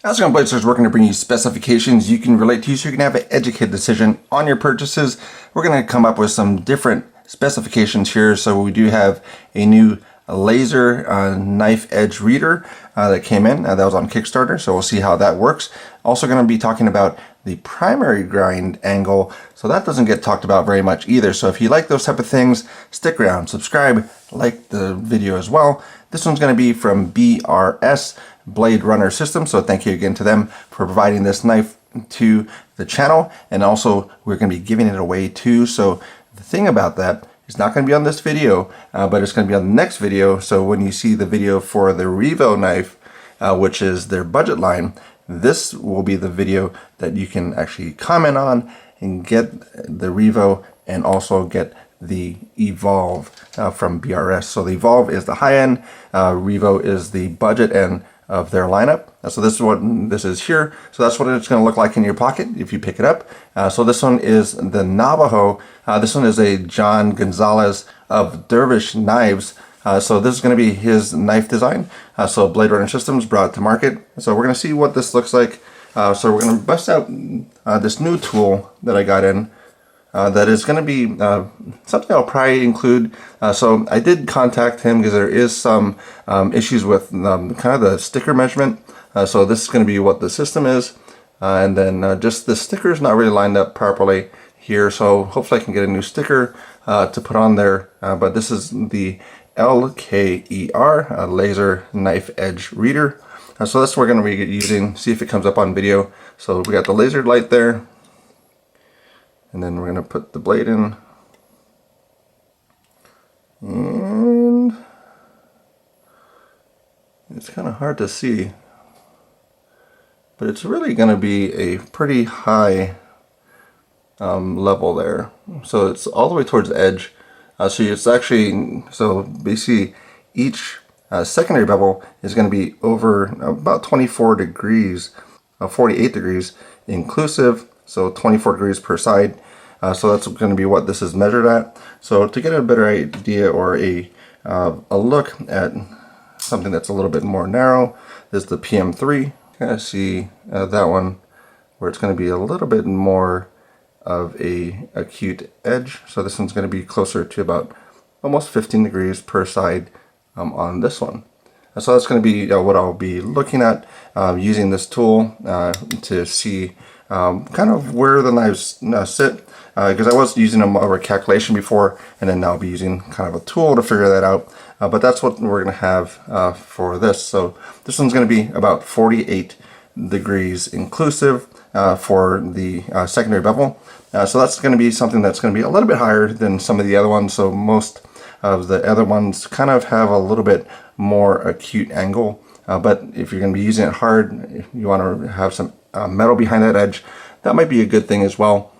How's it going, Blazers? We're going to bring you specifications you can relate to so you can have an educated decision on your purchases. We're going to come up with some different specifications here. So we do have a new laser knife edge reader that came in. That was on Kickstarter, so we'll see how that works. Also going to be talking about the primary grind angle. So that doesn't get talked about very much either. So if you like those type of things, stick around, subscribe, like the video as well. This one's going to be from BRS Blade Runner System, so thank you again to them for providing this knife to the channel, and also we're going to be giving it away too. So the thing about that is not going to be on this video, but it's going to be on the next video. So when you see the video for the Revo knife, which is their budget line, this will be the video that you can actually comment on and get the Revo and also get the E-volve from BRS. So the E-volve is the high end, Revo is the budget end of their lineup. So this is what this is here. So that's what it's going to look like in your pocket if you pick it up. So this one is the Navajo. This one is a John Gonzalez of Dervish Knives. So this is going to be his knife design. So Blade Runner Systems brought it to market. So we're going to see what this looks like. So we're going to bust out this new tool that I got in. That is going to be something I'll probably include. So I did contact him because there is some issues with kind of the sticker measurement. So this is going to be what the system is. And then just the sticker is not really lined up properly here. So hopefully I can get a new sticker to put on there. But this is the LKER laser knife edge reader. So that's what we're going to be using. See if it comes up on video. So we got the laser light there. And then we're going to put the blade in. And it's kind of hard to see, but it's really going to be a pretty high level there. So it's all the way towards the edge. So it's actually, so basically each secondary bevel is going to be over about 24 degrees, 48 degrees inclusive. So 24 degrees per side. So that's going to be what this is measured at. So to get a better idea or a look at something that's a little bit more narrow, is the PM3. Kind of see that one where it's going to be a little bit more of a acute edge. So this one's going to be closer to about almost 15 degrees per side on this one. So that's going to be what I'll be looking at using this tool to see kind of where the knives sit, because I was using them over calculation before, and then now I'll be using kind of a tool to figure that out. But that's what we're going to have for this. So this one's going to be about 48 degrees inclusive for the secondary bevel. So that's going to be something that's going to be a little bit higher than some of the other ones. So most of the other ones kind of have a little bit more acute angle. But if you're going to be using it hard, if you want to have some metal behind that edge, that might be a good thing as well.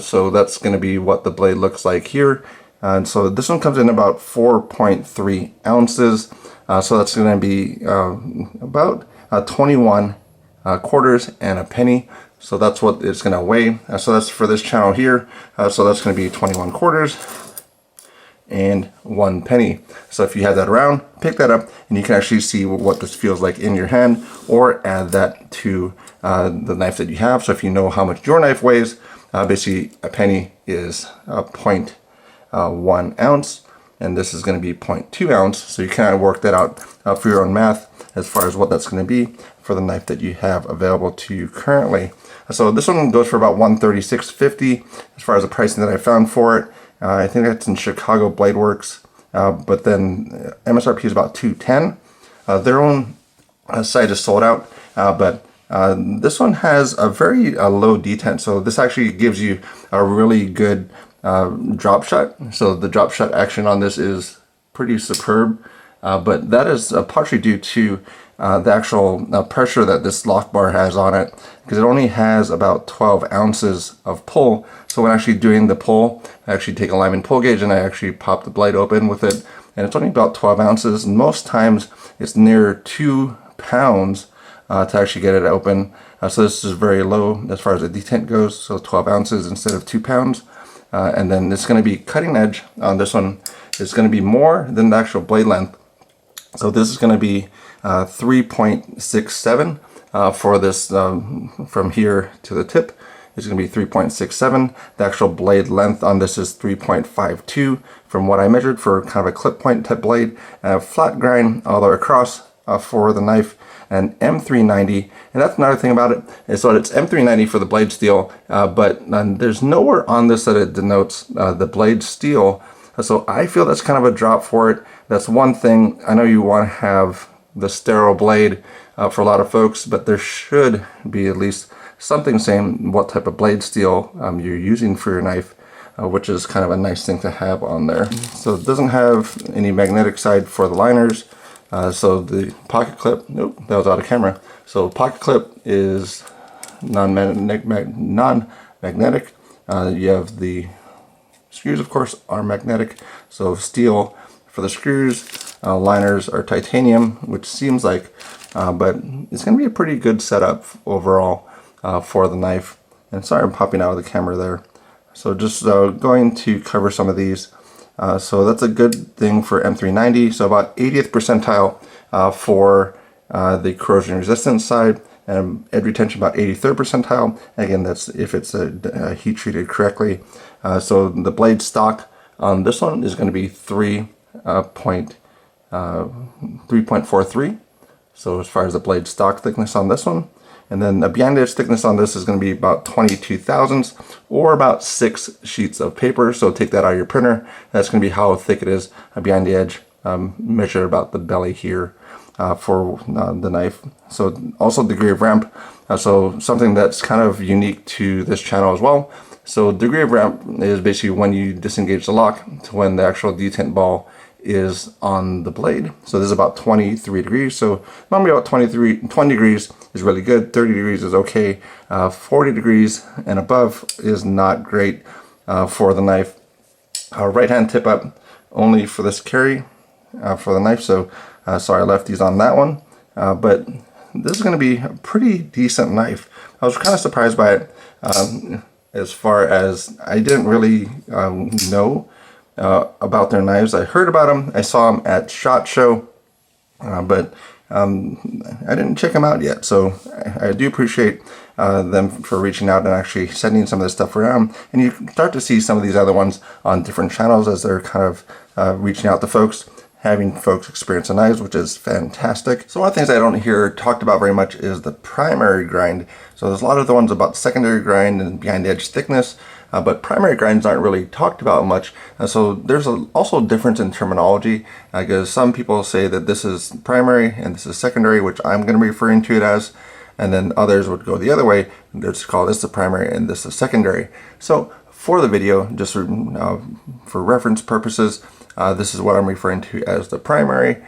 So that's going to be what the blade looks like here. And so this one comes in about 4.3 ounces. So that's going to be about 21 quarters and a penny. So that's what it's going to weigh. So that's for this channel here. So that's going to be 21 quarters and 1 penny. So if you have that around, pick that up and you can actually see what this feels like in your hand, or add that to the knife that you have. So if you know how much your knife weighs, basically a penny is 0.1 ounce, and this is going to be 0.2 ounce. So you kind of work that out for your own math as far as what that's going to be for the knife that you have available to you currently. So this one goes for about $136.50 as far as the pricing that I found for it. I think that's in Chicago Blade Works, but then MSRP is about $210. Their own site is sold out, but this one has a very low detent. So this actually gives you a really good drop shot. So the drop shot action on this is pretty superb, but that is partially due to the actual pressure that this lock bar has on it, because it only has about 12 ounces of pull. So when actually doing the pull, I actually take a Lyman pull gauge and I actually pop the blade open with it, and it's only about 12 ounces. And most times it's near 2 pounds to actually get it open. So this is very low as far as the detent goes, so 12 ounces instead of 2 pounds. And then it's going to be cutting edge on this one. It's going to be more than the actual blade length. So this is going to be 3.67 for this from here to the tip is going to be 3.67. The actual blade length on this is 3.52 from what I measured for kind of a clip point type blade. Flat grind all the way across for the knife, and M390. And that's another thing about it, is so it's M390 for the blade steel, but there's nowhere on this that it denotes the blade steel. So I feel that's kind of a drop for it. That's one thing. I know you want to have the sterile blade for a lot of folks, but there should be at least something saying what type of blade steel you're using for your knife, which is kind of a nice thing to have on there. So it doesn't have any magnetic side for the liners. So the pocket clip, nope, that was out of camera. So pocket clip is non-magnetic. You have the screws, of course, are magnetic. So steel for the screws. Liners are titanium, which seems like, but it's going to be a pretty good setup overall for the knife. And sorry, I'm popping out of the camera there. So just going to cover some of these. So that's a good thing for M390. So about 80th percentile for the corrosion resistance side, and edge retention about 83rd percentile. Again, that's if it's heat treated correctly. So the blade stock on this one is going to be 3.43. So as far as the blade stock thickness on this one. And then the behind edge thickness on this is going to be about 22 thousandths, or about 6 sheets of paper. So take that out of your printer. That's going to be how thick it is behind the edge. Measure about the belly here for the knife. So also degree of ramp. So something that's kind of unique to this channel as well. So degree of ramp is basically when you disengage the lock to when the actual detent ball is on the blade. So this is about 23 degrees. So normally about 20 degrees is really good. 30 degrees is okay. 40 degrees and above is not great for the knife. Right hand tip up only for this carry for the knife. So sorry I left these on that one. But this is going to be a pretty decent knife. I was kind of surprised by it as far as I didn't really know about their knives. I heard about them. I saw them at SHOT Show, but I didn't check them out yet. So I do appreciate them for reaching out and actually sending some of this stuff around. And you start to see some of these other ones on different channels as they're kind of reaching out to folks, having folks experience the knives, which is fantastic. So one of the things I don't hear talked about very much is the primary grind. So there's a lot of the ones about secondary grind and behind the edge thickness, but primary grinds aren't really talked about much. So there's also a difference in terminology, because some people say that this is primary and this is secondary, which I'm going to be referring to it as, and then others would go the other way. Let's call this the primary and this the secondary. So for the video, just for reference purposes, this is what I'm referring to as the primary,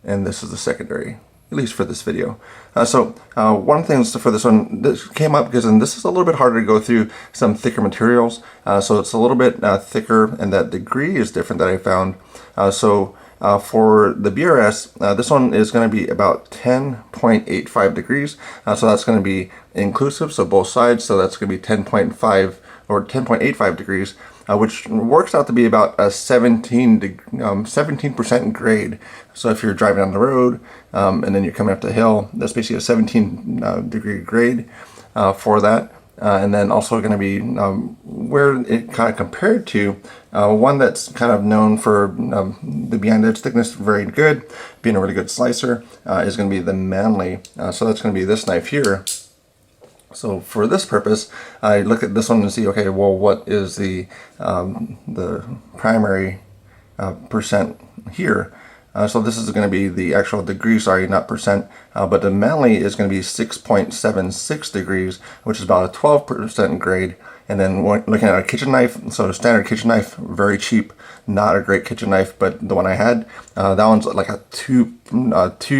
and this is the secondary, at least for this video. One thing for this one, this came up because, and this is a little bit harder to go through some thicker materials. So it's a little bit thicker, and that degree is different that I found. For the BRS, this one is going to be about 10.85 degrees. So that's going to be inclusive, so both sides. So that's going to be 10.5 or 10.85 degrees. Which works out to be about a 17% grade. So if you're driving on the road and then you're coming up the hill, that's basically a 17 degree grade for that. And then also going to be where it kind of compared to one that's kind of known for the behind edge thickness, very good, being a really good slicer, is going to be the Manly. So that's going to be this knife here. So for this purpose, I look at this one and see, okay, well, what is the primary percent here? So this is going to be the actual degree, sorry, not percent, but the Manly is going to be 6.76 degrees, which is about a 12% grade. And then looking at a kitchen knife, so a standard kitchen knife, very cheap, not a great kitchen knife, but the one I had, that one's like a 2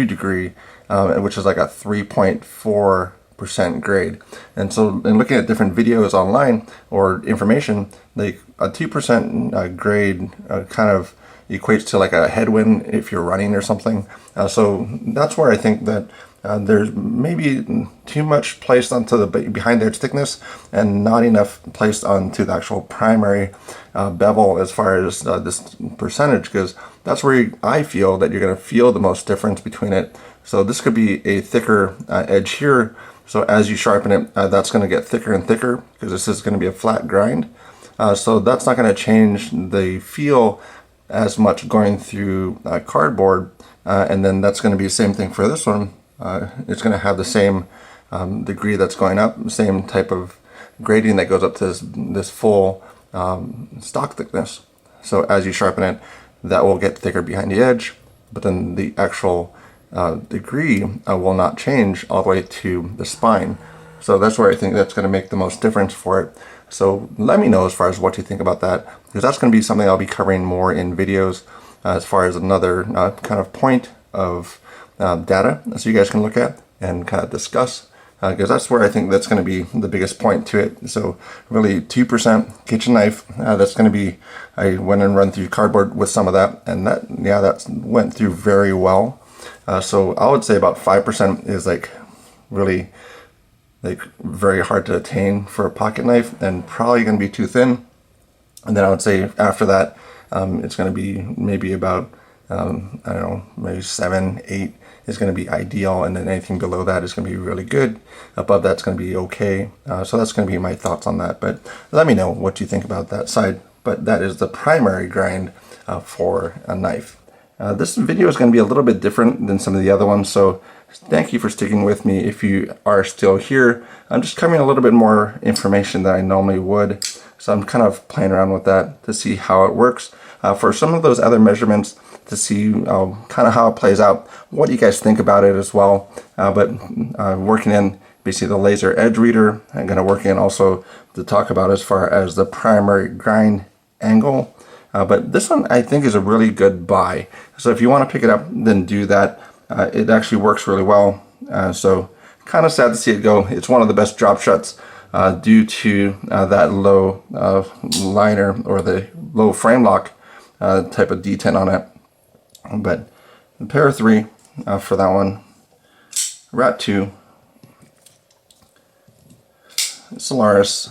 degree, which is like a 3.4% grade. And so in looking at different videos online or information, like a 2% grade kind of equates to like a headwind if you're running or something. So that's where I think that there's maybe too much placed onto the behind the edge thickness and not enough placed onto the actual primary bevel as far as this percentage, because that's where I feel that you're going to feel the most difference between it So this could be a thicker edge here. So as you sharpen it, that's going to get thicker and thicker because this is going to be a flat grind. So that's not going to change the feel as much going through cardboard. And then that's going to be the same thing for this one. It's going to have the same degree that's going up, same type of grading that goes up to this full stock thickness. So as you sharpen it, that will get thicker behind the edge, but then the actual degree will not change all the way to the spine. So that's where I think that's going to make the most difference for it. So let me know as far as what you think about that, because that's going to be something I'll be covering more in videos as far as another kind of point of data so you guys can look at and kind of discuss, because that's where I think that's going to be the biggest point to it. So really 2% kitchen knife, that's going to be, I went and run through cardboard with some of that, and that, yeah, that went through very well. So I would say about 5% is like really like very hard to attain for a pocket knife and probably going to be too thin. And then I would say after that, it's going to be maybe about, I don't know, maybe 7, 8 is going to be ideal. And then anything below that is going to be really good. Above that's going to be okay. So that's going to be my thoughts on that. But let me know what you think about that side. But that is the primary grind for a knife. This video is going to be a little bit different than some of the other ones, so thank you for sticking with me if you are still here. I'm just covering a little bit more information than I normally would, so I'm kind of playing around with that to see how it works. For some of those other measurements, to see kind of how it plays out, what you guys think about it as well. But working in basically the laser edge reader, I'm going to work in also to talk about as far as the primary grind angle. But this one I think is a really good buy. So if you want to pick it up, then do that. It actually works really well. So kind of sad to see it go. It's one of the best drop shuts due to that low liner or the low frame lock type of detent on it. But the pair of 3 for that one. Rat 2. Solaris.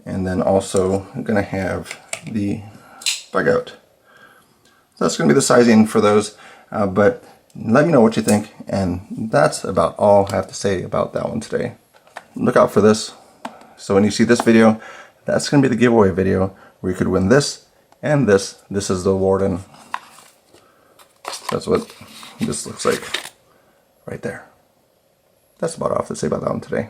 And then also I'm going to have the bug out. So that's going to be the sizing for those, but let me know what you think, and that's about all I have to say about that one today. Look out for this. So when you see this video, that's going to be the giveaway video where you could win this and this. This is the Warden. That's what this looks like right there. That's about all I have to say about that one today.